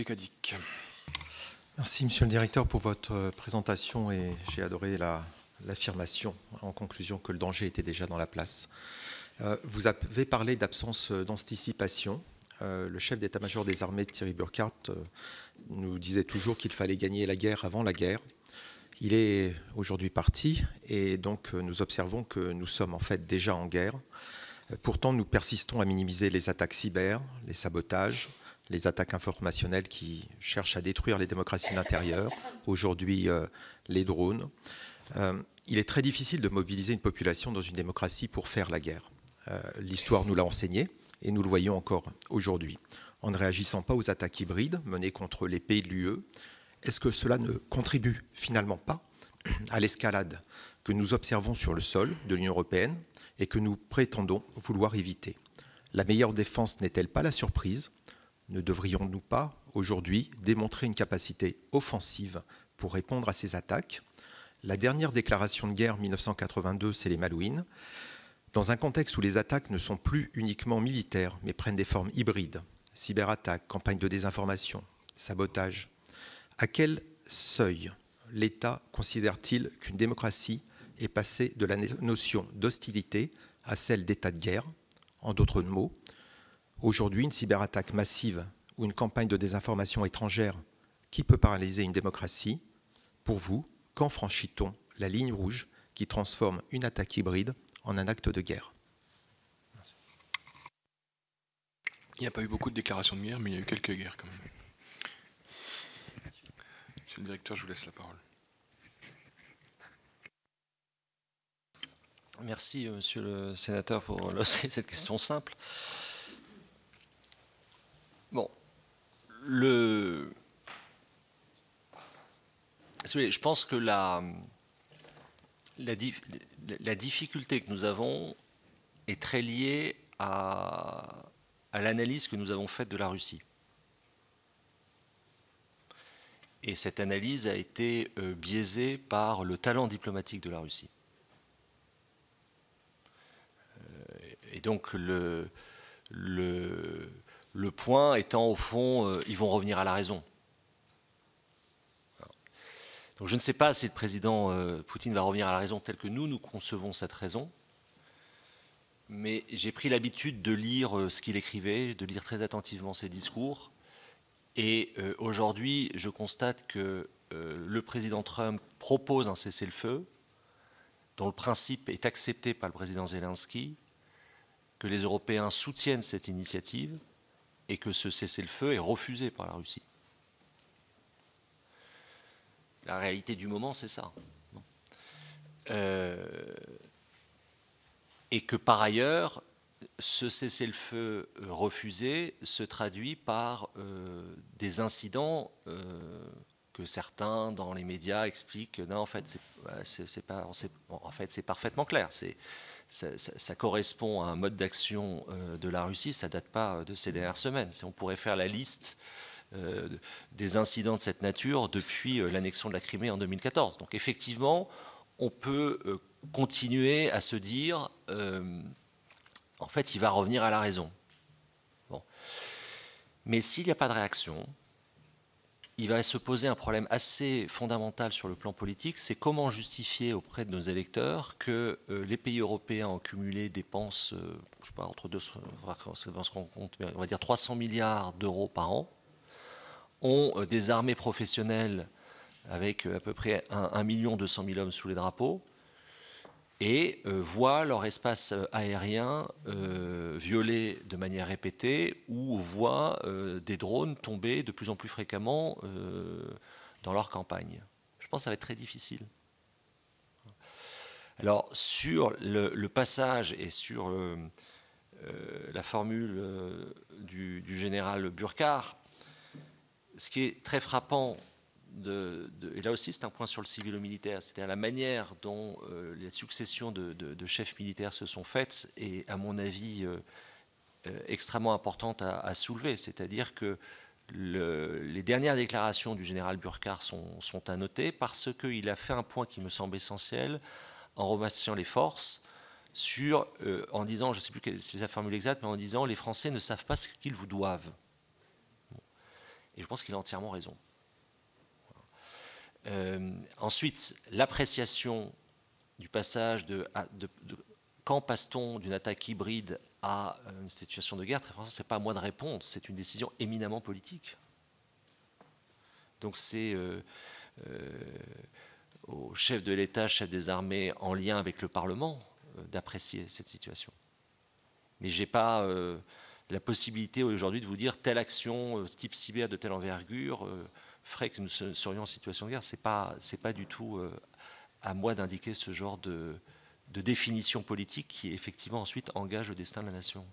Cadic. Merci, Monsieur le Directeur, pour votre présentation et j'ai adoré l'affirmation en conclusion que le danger était déjà dans la place. Vous avez parlé d'absence d'anticipation. Le chef d'état-major des armées, Thierry Burkhardt, nous disait toujours qu'il fallait gagner la guerre avant la guerre. Il est aujourd'hui parti et donc nous observons que nous sommes en fait déjà en guerre. Pourtant, nous persistons à minimiser les attaques cyber, les sabotages, les attaques informationnelles qui cherchent à détruire les démocraties de l'intérieur, aujourd'hui les drones. Il est très difficile de mobiliser une population dans une démocratie pour faire la guerre. L'histoire nous l'a enseigné et nous le voyons encore aujourd'hui. En ne réagissant pas aux attaques hybrides menées contre les pays de l'UE, est-ce que cela ne contribue finalement pas à l'escalade que nous observons sur le sol de l'Union européenne et que nous prétendons vouloir éviter? La meilleure défense n'est-elle pas la surprise? Ne devrions-nous pas, aujourd'hui, démontrer une capacité offensive pour répondre à ces attaques? La dernière déclaration de guerre 1982, c'est les Malouines. Dans un contexte où les attaques ne sont plus uniquement militaires, mais prennent des formes hybrides, cyberattaques, campagnes de désinformation, sabotage, à quel seuil l'État considère-t-il qu'une démocratie est passée de la notion d'hostilité à celle d'état de guerre? En d'autres mots, aujourd'hui, une cyberattaque massive ou une campagne de désinformation étrangère qui peut paralyser une démocratie, pour vous, quand franchit-on la ligne rouge qui transforme une attaque hybride en un acte de guerre? Merci. Il n'y a pas eu beaucoup de déclarations de guerre, mais il y a eu quelques guerres quand même. Monsieur le Directeur, je vous laisse la parole. Merci, Monsieur le Sénateur, pour cette question simple. Bon, je pense que la difficulté que nous avons est très liée à l'analyse que nous avons faite de la Russie. Et cette analyse a été biaisée par le talent diplomatique de la Russie. Et donc le point étant au fond, ils vont revenir à la raison. Donc je ne sais pas si le président Poutine va revenir à la raison telle que nous concevons cette raison, mais j'ai pris l'habitude de lire ce qu'il écrivait, de lire très attentivement ses discours, et aujourd'hui je constate que le président Trump propose un cessez-le-feu dont le principe est accepté par le président Zelensky, que les Européens soutiennent cette initiative et que ce cessez-le-feu est refusé par la Russie. La réalité du moment, c'est ça. Et que par ailleurs, ce cessez-le-feu refusé se traduit par des incidents que certains dans les médias expliquent que non, en fait, c'est parfaitement clair. Ça correspond à un mode d'action de la Russie, ça ne date pas de ces dernières semaines. On pourrait faire la liste des incidents de cette nature depuis l'annexion de la Crimée en 2014. Donc effectivement, on peut continuer à se dire, en fait, il va revenir à la raison. Bon. Mais s'il n'y a pas de réaction, il va se poser un problème assez fondamental sur le plan politique, c'est comment justifier auprès de nos électeurs que les pays européens ont cumulé dépenses, je ne sais pas, on va dire 300 milliards d'euros par an, ont des armées professionnelles avec à peu près 1 200 000 hommes sous les drapeaux, et voient leur espace aérien violé de manière répétée, ou voient des drones tomber de plus en plus fréquemment dans leur campagne. Je pense que ça va être très difficile. Alors, sur le passage et sur la formule du général Burkhardt, ce qui est très frappant, et là aussi c'est un point sur le civilo-militaire, c'est-à-dire la manière dont les successions de chefs militaires se sont faites est à mon avis extrêmement importante à soulever, c'est-à-dire que les dernières déclarations du général Burkhardt sont à noter parce qu'il a fait un point qui me semble essentiel en remerciant les forces en disant, je ne sais plus quelle c'est la formule exacte, mais en disant les Français ne savent pas ce qu'ils vous doivent. Et je pense qu'il a entièrement raison. Ensuite, l'appréciation du passage quand passe-t-on d'une attaque hybride à une situation de guerre, très franchement, ce n'est pas à moi de répondre, c'est une décision éminemment politique. Donc c'est au chef de l'État, chef des armées, en lien avec le Parlement, d'apprécier cette situation. Mais je n'ai pas la possibilité aujourd'hui de vous dire telle action type cyber de telle envergure ferait que nous serions en situation de guerre. C'est pas du tout à moi d'indiquer ce genre de définition politique qui effectivement ensuite engage le destin de la nation.